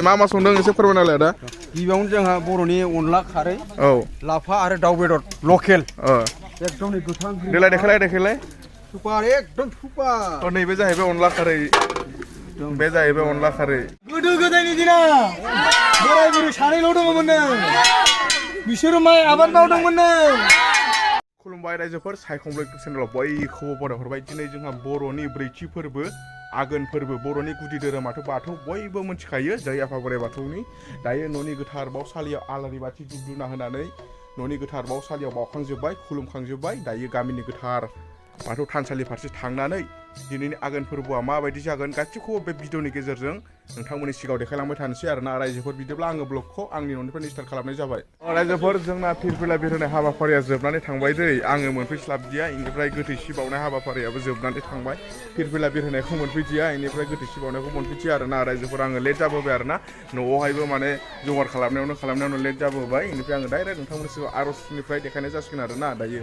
मा मा संदों एसे फोरमायनालाय आदा गिबियावनो जोंहा बर'नि अनला खारै औ लाफा आरो दाउ बेदर लकेल एकदम गोथां देखायलाय सुपार एकदम सुपार नैबे जाहैबाय अनला खारै बे जाहैबाय अनला खारै गोदो गोदायनि दिनाव बोराय बुरै सानैल' दङमोननो बिसोरो माइ आबाद मावदोंमोननो। खुलुमबाय रायजोफोर सायखंब्लै चेनेलाव बयखौबो बरायहरबाय। दिनै जोंहा बर'नि ब्रैथि फोरबो आघोन फोरबो बर'नि गुदि धोरोमाथ' बाथौ बयबो मिथिखायो जय आफा बोराइ बाथौनि। दायो न'नि गोथार बावसालियाव आलारि बाथि दुबदुना होनानै न'नि गोथार बावसालियाव बावखांजोब्बाय खुलुमखांजोब्बाय। दायो गामिनि गोथार बाथौ थानसालि फारसे थांनानै दिनैनि आघोन फोरबोआ माबायदि जागोन गासैखौबो बे भिडिअनि गेजेरजों नोंथांमोननि सिगाङाव देखायलांबाय थानोसै आरोना रायजोफोर। बिदिब्ला आङो ब्लगखौ आंनि न'निफ्रायनो स्टार्ट खालामनाय जाबाय। रायजोफोर जोंना फिरफिला बिरहोनाय हाबाफारिया जोबनानै थांबाय दै आङो मोनफैस्लाबदिया। बेनिफ्राय गोथैसि बावनाय हाबाफारियाबो जोबनानै थांबाय। फिरफिला बिरहोनायखौ मोनफैदिया बेनिफ्राय गोथैसि बावनायखौ मोनफैदिया आरोना रायजोफोर। आङो लेट जाबोबाय आरोना न'आवहायबो माने जगार खालामनायावनो लेट जाबोबाय। बेनिफ्राय आङो डाइरेक्ट नोंथांमोननि सिगाङाव आर'जनिफ्राय देखायनाय जासिगोन आरोना दायो।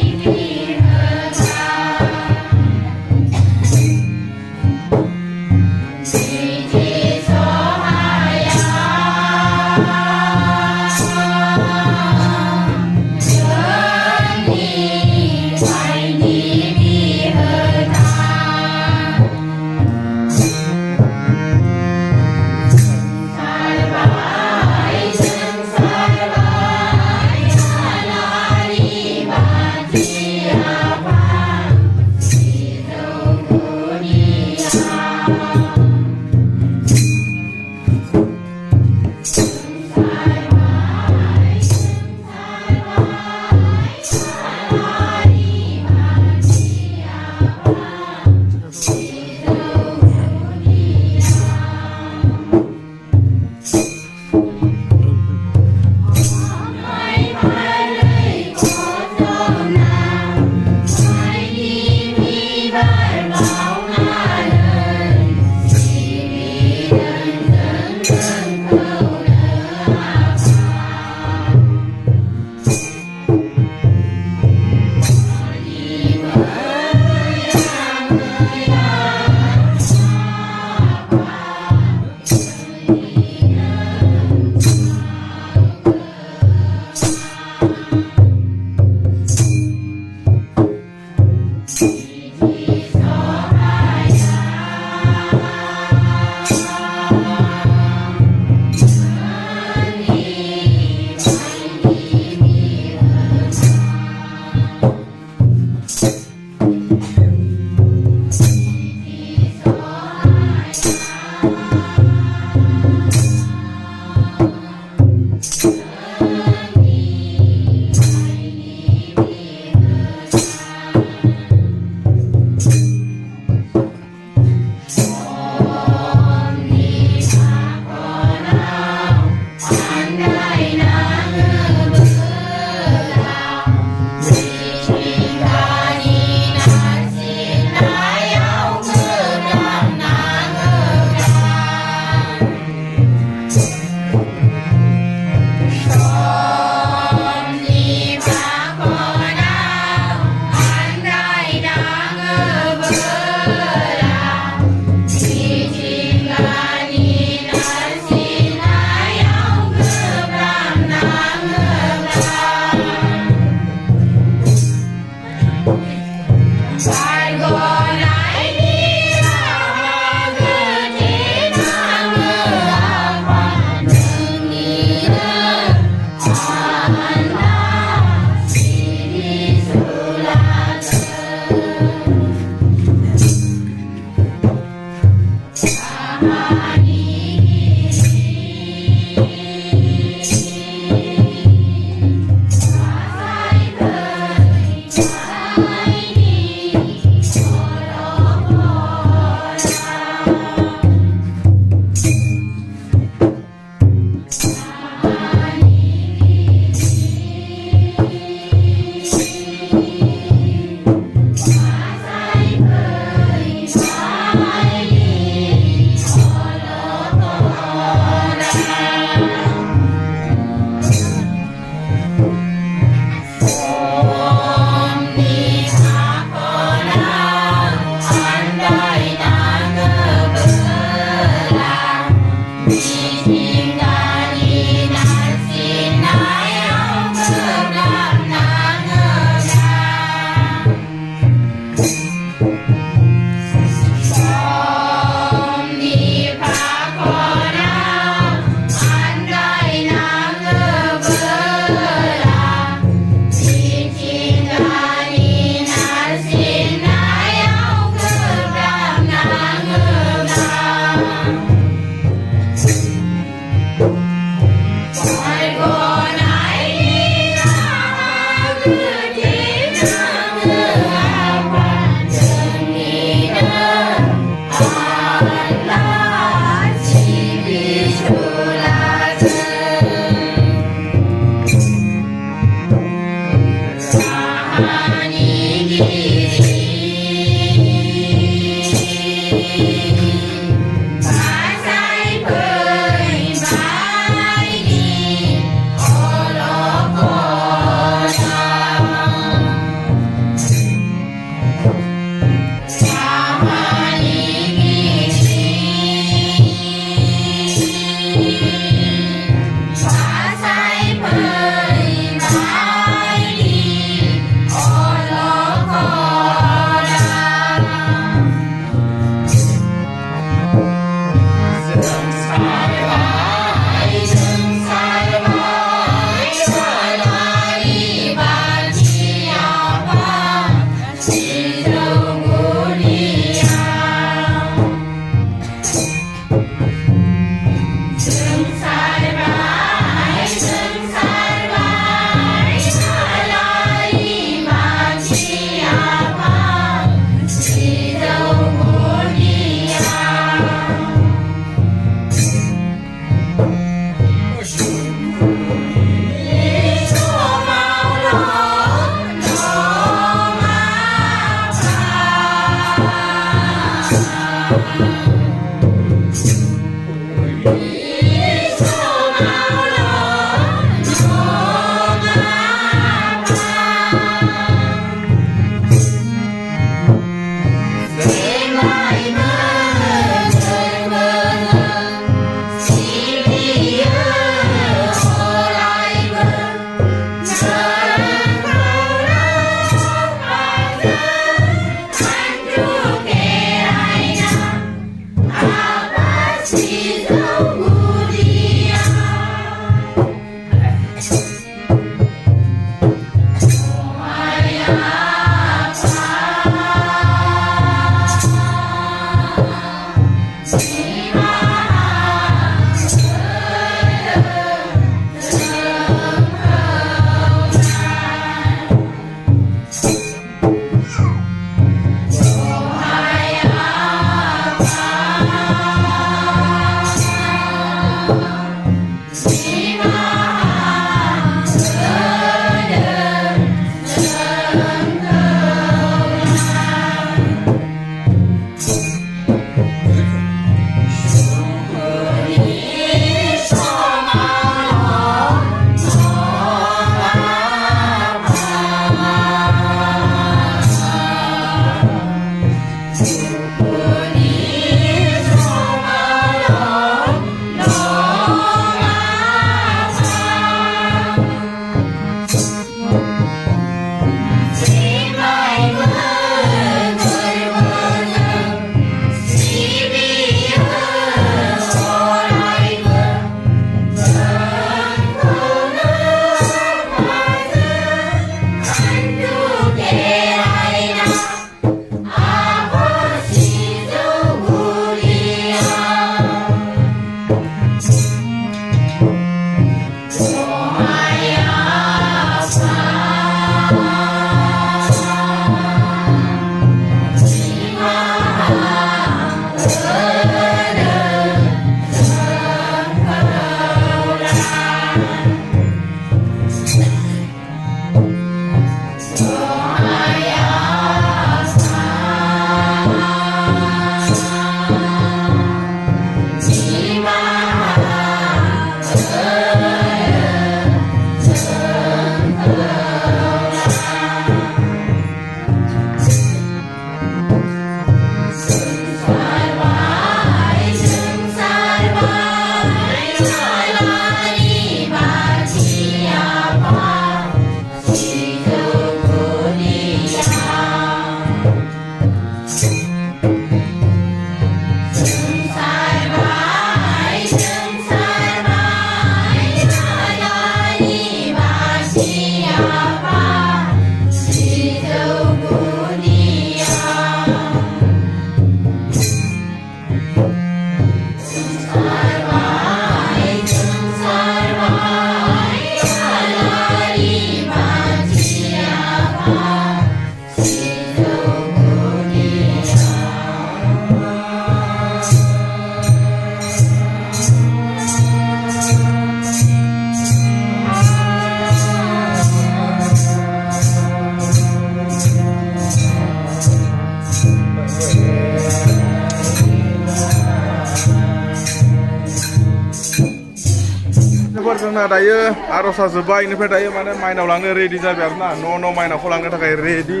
जोंना दायो आर'जआ जोब्बाय इनिफ्राय दायो माने माइनाव लांनो रेडि जाबाय आरोना न' माइनावखौ लांनो थाखाय रेडि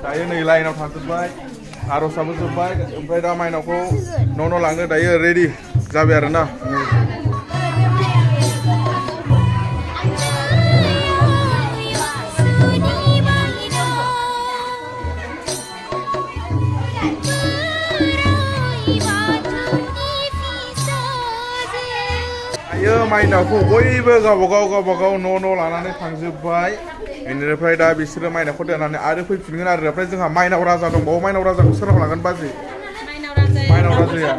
दायो नै लाइनाव थाजोब्बाय आर'जआबो जोब्बाय ओमफ्राय दा माइनावखौ न' लांनो दायो रेडि जाबाय आरोना माइनावखौ बयबो गावबागाव न' लानानै थांजोब्बाय बेनिफ्राय दा बिसोरो माइनावखौ दोननानै आरो फैफिनगोन आरो ओमफ्राय जोंहा माइनाव राजा दंबावो माइनाव राजाखौ सोरनाव लांगोन बाजै माइनाव राजाया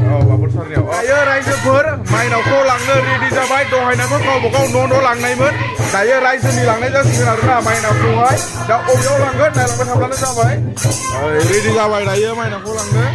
औ बाबुल सारनियाव दायो रायजोफोर माइनावखौ लांनो रेडि जाबाय दहायनाथ' गावबागाव न' लांनायमोन दायो रायजोनि लांनाय जासिगोन आरोना माइनावखौहाय दा बबेयाव लांगोन नायलांबाय थाब्लानो जाबाय रेडि जाबाय दायो माइनावखौ लांनो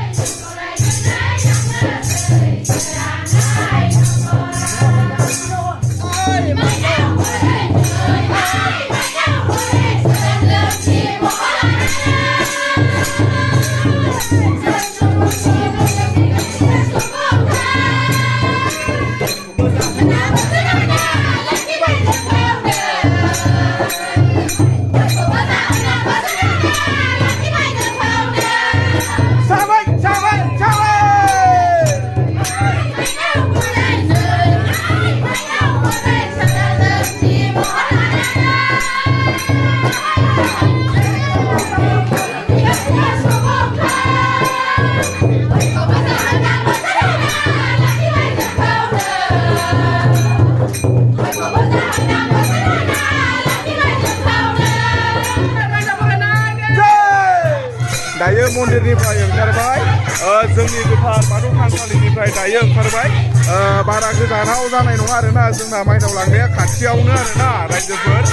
दायो मन्दिरनिफ्राय ओंखारबाय जोंनि गोथार बाथौ थानसालिनिफ्राय दायो ओंखारबाय बारा गोजानाव जानाय नङा आरोना जोंना माइनाव लांनाया खाथियावनो आरोना रायजोफोर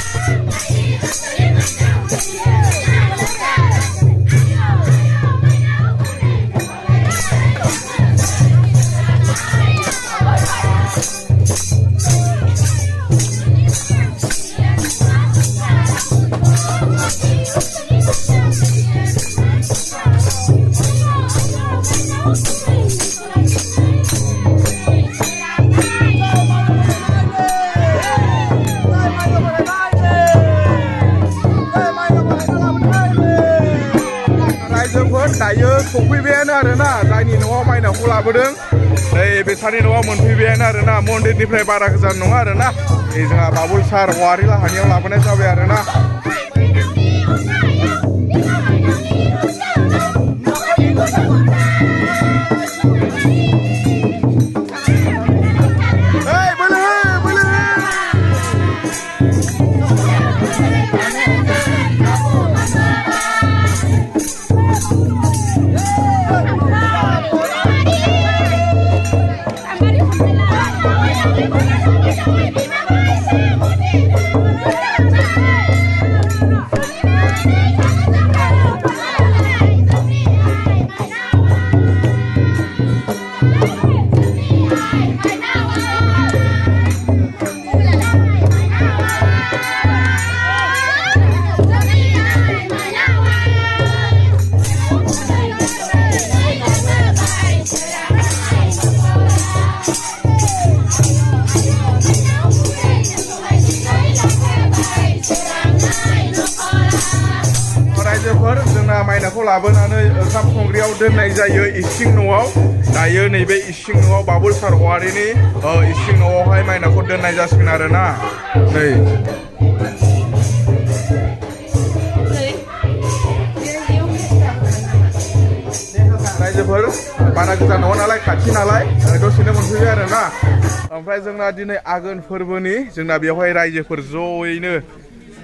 सफैबायानो आरोना जायनि न'आव माइनावखौ लाबोदों नै बेसानि न'आव मोनफैबायानो आरोना मन्दिरनिफ्राय बारा गोजान नङा आरोना नै जोंहा बाबुल सार वारि लाहानियाव लाबोनाय जाबाय आरोना जोंना माइनावखौ लाबोनानै ओंखाम संग्रायाव दोननाय जायो इसिं न'आव दायो नैबे इसिं न'आव बाबुल सार वारिनि इसिं न'आवहाय माइनावखौ दोननाय जासिगोन आरोना नै रायजोफोर बारा गोजान नङा नालाय खाथि नालाय दसेनो मोनफैबाय आरोना ओमफ्राय जोंना दिनै आघोन फोरबोनि जोंना बेवहाय रायजोफोर जयैनो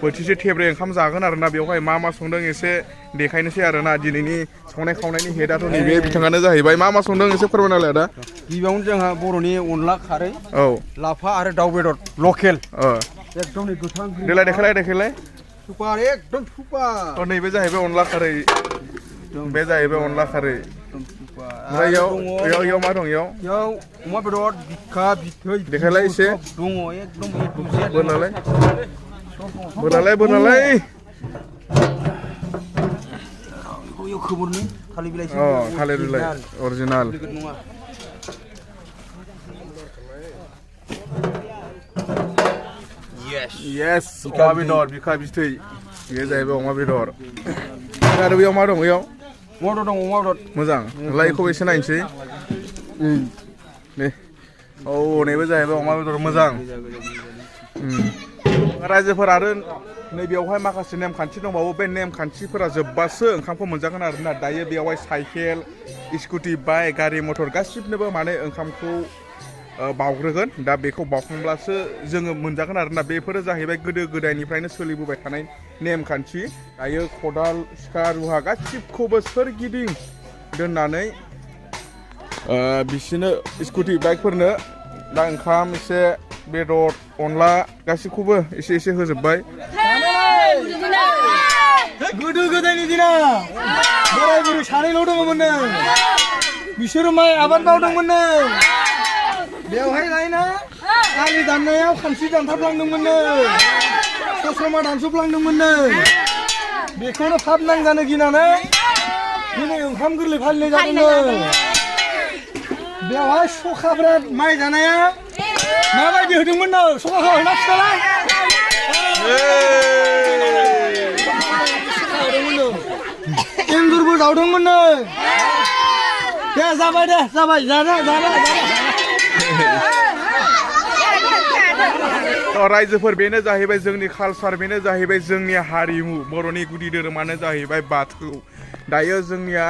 बोथिसे थेब्रे ओंखाम जागोन आरोना बेवहाय मा संदों एसे देखायनोसै आरोना दिनैनि संनाय खावनायनि हेडआथ' नैबे बिथाङानो जाहैबाय मा संदों एसे फोरमायनालाय आदा गिबियावनो जोंहा बर'नि अनला खारै औ लाफा आरो दाउ बेदर लकेल एकदम गोथां देखायलाय सुपार एकदम सुपार नैबे जाहैबाय अनला खारै बे जाहैबाय अनला खारै ओमफ्राय इयाव मा दं इयाव अमा बेदर बिखा बिथै देखायलाय एसे दङ एकदम बोनालाय खोबुरनि थालिर बिलाइ थालिर बिलाइ अरिजिनाल येस अमा बेदर बिखा बिथै बे जाहैबाय अमा बेदर आरो बेयाव मा दं बेयाव अमा बेदर दं अमा बेदर मोजां लाइखौ एसे नायनोसै दे औ नैबे जाहैबाय अमा बेदर मोजां रायजोफोर आरो नैबेयावहाय माखासे नेमखान्थि दंबावो बे नेमखान्थिफोरा जोब्बासो ओंखामखौ मोनजागोन आरोना दायो बेयावहाय साइकेल स्कुटि बाइक गारि मटर गासिबनोबो माने ओंखामखौ बावग्रोगोन दा बेखौ बावखांब्लासो जोङो मोनजागोन आरोना बेफोरो जाहैबाय गोदो गोदायनिफ्रायनो सोलिबोबाय थानाय नेमखान्थि दायो खदाल सिखा रुहा गासिबखौबो सोरगिदिं दोननानै बिसोरनो स्कुटि बाइकफोरनो दा ओंखाम एसे बेदर अनला गासिखौबो एसे होजोब्बाय गोदो गोदायनि दिनाव बोराय बुरै सानैल' दङमोननो बिसोरो माइ आबाद मावदोंमोननो बेवहाय लायना आलि दाननायाव खानस्रि दानथारफ्लांदोंमोननो सस्रमा दानस'फ्लांदोंमोननो बेखौनो फाब नांजानो गिनानै दिनै ओंखाम गोरलै फालिनाय जादोंनो बेवहाय सखाफ्रा माइ जानाया माबायदि होदोंमोन नो सखाखौ होना खिथालाय एन्जरबो जावदोंमोननो दे जाबाय रायजोफोर बेनो जाहैबाय जोंनि कालचार बेनो जाहैबाय जोंनि हारिमु बर'नि गुदि धोरोमानो जाहैबाय बाथौ दायो जोंनिया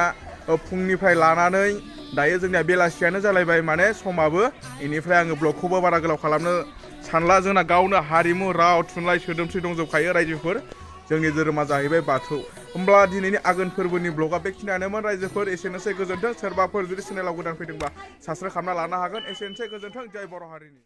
फुंनिफ्राय लानानै दायो जोंनिया बेलासियानो जालायबाय माने समाबो इनिफ्राय आङो ब्लगखौबो बारा गोलाव खालामनो सानला जोंना गावनो हारिमु राव थुनलाइ सोदोमस्रि दंजोबखायो रायजोफोर जोंनि धोरोमा जाहैबाय बाथौ होमब्ला दिनैनि आघोन फोरबोनि ब्लगा बेखिनियानोमोन रायजोफोर एसेनोसै गोजोन्थों सोरबाफोर जुदि चेनेलाव गोदान फैदोंबा साबस्क्राइब खालामना लानो हागोन एसेनोसै गोजोन्थों जय बर' हारिनि।